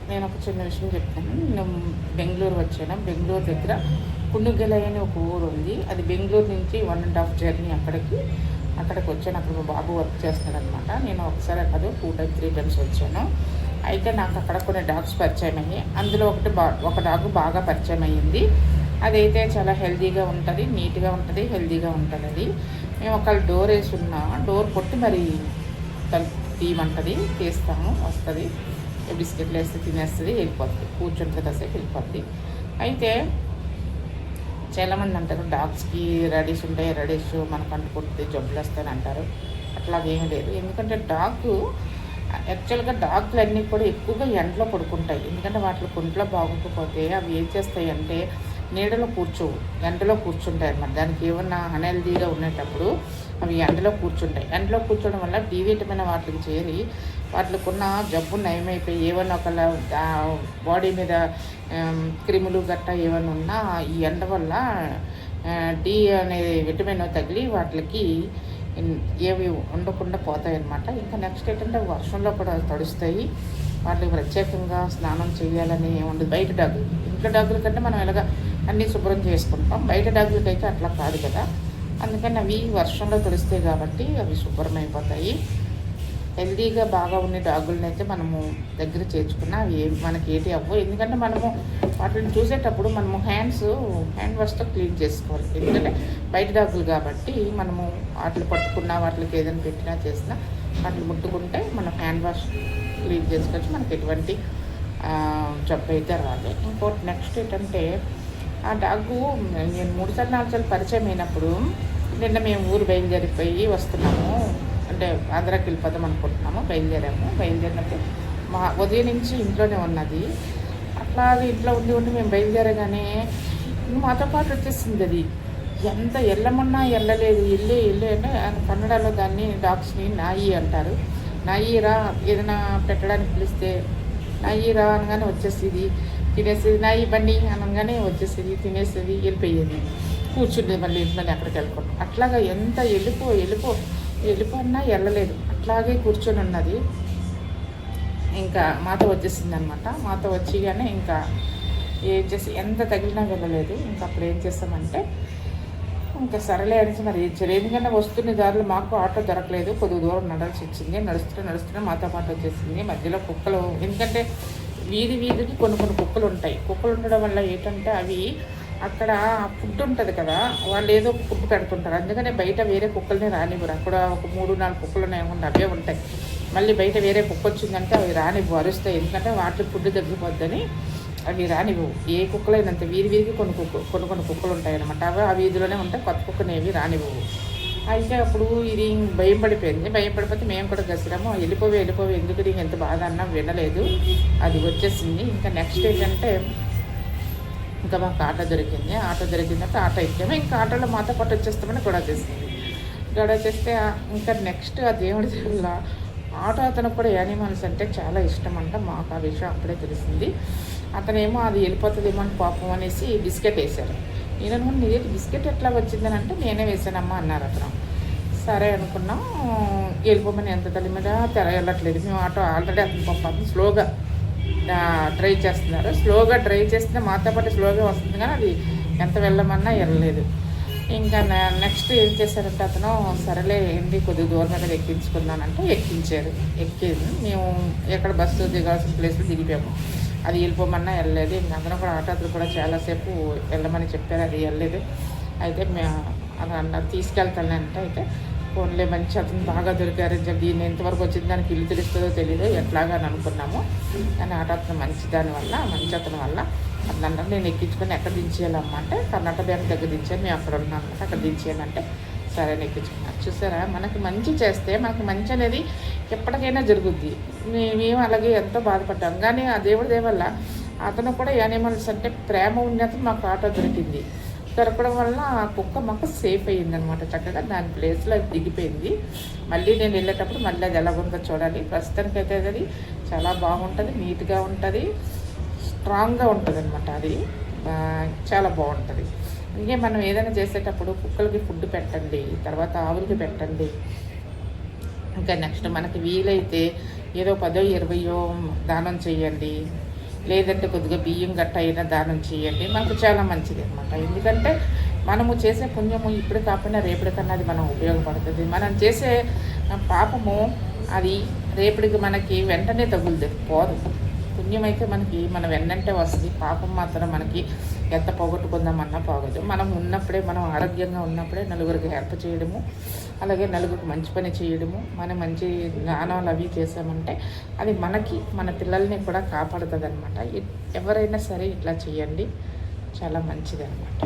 నేను ఒక చిన్న విషయం చెప్తాను. నేను బెంగళూరు వచ్చాను. బెంగళూరు దగ్గర పునుగెలై అని ఒక ఊరు ఉంది. అది బెంగళూరు నుంచి 1.5 జర్నీ అక్కడికి వచ్చాను. అక్కడ మా బాబు వర్క్ చేస్తున్నాడనమాట. నేను ఒకసారి కాదు 2 టైమ్స్ 3 టైమ్స్ వచ్చాను. అయితే నాకు అక్కడ కొన్ని డాగ్స్ పరిచయం అయ్యాయి. అందులో ఒక డాగ్ బాగా పరిచయం అయ్యింది. అదైతే చాలా హెల్తీగా ఉంటుంది, నీట్గా ఉంటుంది, హెల్తీగా ఉంటుంది. అది మేము ఒకళ్ళు డోర్ వేసి డోర్ కొట్టి మరి తీయమంటుంది, తీస్తాము, వస్తుంది, బిస్కెట్లు వేస్తే తినేస్తుంది, వెళ్ళిపోతుంది, కూర్చుంటుంది, కాసేపు వెళ్ళిపోద్ది. అయితే చాలామంది అంటారు డాగ్స్కి రెడీస్ ఉంటాయి, రెడీస్ మనకు అంటుకుంటుంది, జబ్బులు వస్తాయని అంటారు. అట్లాగేమీ లేదు. ఎందుకంటే యాక్చువల్గా డాగ్లు అన్నీ కూడా ఎక్కువగా ఎండలో పడుకుంటాయి. ఎందుకంటే వాటి ఒంట్లో బాగోకపోతే అవి ఏం చేస్తాయి అంటే నీడలో కూర్చోవు, ఎండలో కూర్చుంటాయి అన్నమాట. దానికి ఏమన్నా అన్హెల్దీగా ఉండేటప్పుడు అవి ఎండలో కూర్చుంటాయి. ఎండలో కూర్చోవడం వల్ల డి విటమిన్ వాటికి చేరి వాటికున్న జబ్బు నయమైపోయి ఏమన్నా ఒక బాడీ మీద క్రిములు గట్ట ఏమైనా ఉన్నా ఈ ఎండ వల్ల డి అనే విటమిన్ తగిలి వాటికి ఏవి ఉండకుండా పోతాయి అన్నమాట. ఇంకా నెక్స్ట్ ఏంటంటే వర్షంలో కూడా తడుస్తాయి. వాటికి ప్రత్యేకంగా స్నానం చేయాలని ఉండదు. బయట డాగులు, ఇంట్లో డాగుల కంటే మనం ఎలాగ అన్నీ శుభ్రం చేసుకుంటాం, బయట డాగులకైతే అట్లా కాదు కదా. అందుకని అవి వర్షంలో తడుస్తాయి కాబట్టి అవి శుభ్రమైపోతాయి. హెల్దీగా బాగా ఉండే డాగులను అయితే మనము దగ్గర చేర్చుకున్నా అవి మనకి ఏటి అవ్వవు. ఎందుకంటే మనము వాటిని చూసేటప్పుడు మనము హ్యాండ్ వాష్తో క్లీన్ చేసుకోవాలి. ఎందుకంటే బయట డాగులు కాబట్టి మనము వాటిని పట్టుకున్నా, వాటికి ఏదైనా పెట్టినా చేసినా వాటిని ముట్టుకుంటే మనం హ్యాండ్ వాష్ క్లీన్ చేసుకోవచ్చు. మనకి ఎటువంటి జబ్బు అయితే రాదు. ఇంకోటి నెక్స్ట్ ఏంటంటే ఆ డాగు నేను 3 సార్లు 4 సార్లు పరిచయం అయినప్పుడు నిన్న మేము ఊరు బయలుదేరిపోయి వస్తున్నాము, అంటే ఆంధ్రాకి వెళ్ళిపోదాం అనుకుంటున్నాము. బయలుదేరినప్పుడు ఉదయం నుంచి ఇంట్లోనే ఉన్నది. అట్లాగే ఇంట్లో ఉండి మేము బయలుదేరగానే మాతో పాటు వచ్చేసింది. అది ఎంత వెళ్ళమన్నా వెళ్ళలేదు. వెళ్ళి అంటే కన్నడలో దాన్ని డాగ్స్ని నాయి అంటారు. నాయిరా ఏదైనా పెట్టడానికి పిలిస్తే నాయిరా అనగానే వచ్చేసేది, తినేసేది. నాయి బండి అనగానే వచ్చేసేది, తినేసేది, వెళ్ళిపోయేది, కూర్చుండేది, మళ్ళీ ఇంట్లోనే ఎక్కడికి వెళ్ళిపోవడం. అట్లాగా ఎంత వెళ్ళిపోన్నా వెళ్ళలేదు, అట్లాగే కూర్చొని ఉన్నది. ఇంకా మాతో వచ్చేసింది అనమాట. మాతో వచ్చిగానే ఇంకా ఏం చేసి ఎంత తగిలినా వెళ్ళలేదు. ఇంకా అప్పుడు ఏం చేస్తామంటే ఇంకా సరలే అనేసి మరి ఏం చేయలేదు. ఎందుకంటే వస్తున్న దారిలో మాకు ఆటో దొరకలేదు, కొద్ది దూరం నడాల్సి వచ్చింది. నడుస్తూనే మాతో పాటు వచ్చేసింది. మధ్యలో కుక్కలు, ఎందుకంటే వీధికి కొన్ని కుక్కలు ఉంటాయి. కుక్కలు ఉండడం వల్ల ఏంటంటే అవి అక్కడ ఫుడ్ ఉంటుంది కదా, వాళ్ళు ఏదో ఒక ఫుడ్ పెడుతుంటారు. అందుకనే బయట వేరే కుక్కల్ని రానివ్వరు. అక్కడ ఒక 3-4 కుక్కలు ఏమన్నా అవే ఉంటాయి. మళ్ళీ బయట వేరే కుక్క వచ్చిందంటే అవి రానివ్వు, అరుస్తాయి. ఎందుకంటే వాటి ఫుడ్ తగ్గిపోద్దని అవి రానివ్వవు. ఏ కుక్కలైనంత వీధికి కొన్ని కుక్కలు ఉంటాయి అన్నమాట. అవి ఆ వీధిలోనే ఉంటాయి, కొత్త కుక్కని ఏవి రానివ్వవు. అయితే అప్పుడు ఇది భయం పడిపోతే మేము కూడా గసిరాము. వెళ్ళిపోవే ఎందుకు నీకు ఎంత బాధ అన్నా వినలేదు, అది వచ్చేసింది. ఇంకా నెక్స్ట్ ఏంటంటే ఇంకా మాకు ఆటో దొరికిందంటే ఆటో ఎక్కాము. ఇంకా ఆటోలో మాతో పాటు వచ్చేస్తామని గొడవ చేస్తే ఇంకా నెక్స్ట్ ఆ దేవుడి వల్ల ఆటో అతనికి కూడా యానిమల్స్ అంటే చాలా ఇష్టం అంట. మాకు ఆ విషయం అప్పుడే తెలిసింది. అతనేమో అది వెళ్ళిపోతుందేమో అని పాపం అనేసి బిస్కెట్ వేశారు. నేను నీది బిస్కెట్ ఎట్లా వచ్చిందని అంటే నేనే వేసానమ్మా అన్నారు అతను. సరే అనుకున్నాం, వెళ్ళిపోమని ఎంత తల్లి మీద వెళ్ళట్లేదు. మేము ఆటో ఆల్రెడీ అతను పంపాము, స్లోగా డ్రైవ్ చేస్తున్నారు. స్లోగా డ్రైవ్ చేస్తే మాతో పాటు స్లోగా వస్తుంది, కానీ అది ఎంత వెళ్ళమన్నా వెళ్ళలేదు. ఇంకా నెక్స్ట్ ఏం చేశారంటే అతను సరేలే ఏంటి కొద్దిగా దూరం మీద ఎక్కించుకుందానంటే ఎక్కేది. మేము ఎక్కడ బస్సు దిగాల్సిన ప్లేస్లో దిగిపోయాము. అది వెళ్ళిపోమన్నా వెళ్ళలేదు. ఇంకా అందరం కూడా ఆటోలు కూడా చాలాసేపు వెళ్ళమని చెప్పారు, అది వెళ్ళలేదు. అయితే అది అన్నారు తీసుకెళ్తానంటే అయితే ఫోన్లే మంచి అతను బాగా దొరికారు. దీన్ని ఎంతవరకు వచ్చింది దానికి ఇల్లు తెలుస్తుందో తెలియదు ఎట్లాగా అని అనుకున్నాము. కానీ ఆటో అతను మంచి అతని వల్ల అతను అంటే నేను ఎక్కించుకొని ఎక్కడ దించేయాలమ్మా అంటే కర్ణాటక బ్యాంక్ దగ్గర దించాను, మేము అక్కడ ఉన్నాం అనమాట. అక్కడ దించేయాలంటే సరే ఎక్కించుకున్నాను. చూసారా, మనకి మంచి చేస్తే మనకి మంచి అనేది ఎప్పటికైనా జరుగుద్ది. మేము అలాగే ఎంతో బాధపడ్డాం. కానీ ఆ దేవుడి దేవల్ల అతను కూడా యానిమల్స్ అంటే ప్రేమ ఉన్నప్పుడు మాకు ఆటో దొరకడం వల్ల ఆ కుక్క మాకు సేఫ్ అయ్యిందనమాట. చక్కగా దాని ప్లేస్లో దిగిపోయింది. మళ్ళీ నేను వెళ్ళేటప్పుడు మళ్ళీ అది ఎలాగుందో చూడాలి. ప్రస్తుతానికైతే అది చాలా బాగుంటుంది, నీట్గా ఉంటుంది, స్ట్రాంగ్గా ఉంటుంది అనమాట. అది చాలా బాగుంటుంది. ఇంకే మనం ఏదైనా చేసేటప్పుడు కుక్కలకి ఫుడ్ పెట్టండి, తర్వాత ఆవులకి పెట్టండి. ఇంకా నెక్స్ట్ మనకి వీలైతే ఏదో 10 20 దానం చేయండి, లేదంటే కొద్దిగా బియ్యం గట్ట అయినా దానం చేయండి. మనకు చాలా మంచిది అనమాట. ఎందుకంటే మనము చేసే పుణ్యము ఇప్పుడు కాకుండా రేపటికన్నా అది మనం ఉపయోగపడుతుంది. మనం చేసే పాపము అది రేపటికి మనకి వెంటనే తగులుతుంది, పోదు. పుణ్యం అయితే మనకి మన వెన్నంటే వస్తుంది. పాపం మాత్రం మనకి ఎంత పోగొట్టుకుందామన్నా పోగదు. మనం ఉన్నప్పుడే, మనం ఆరోగ్యంగా ఉన్నప్పుడే నలుగురికి హెల్ప్ చేయడము, అలాగే నలుగురికి మంచి పని చేయడము, మనం మంచి జ్ఞానాలు అవి చేసామంటే అది మనకి, మన పిల్లల్ని కూడా కాపాడుతుంది అనమాట. ఎవరైనా సరే ఇట్లా చేయండి, చాలా మంచిది అనమాట.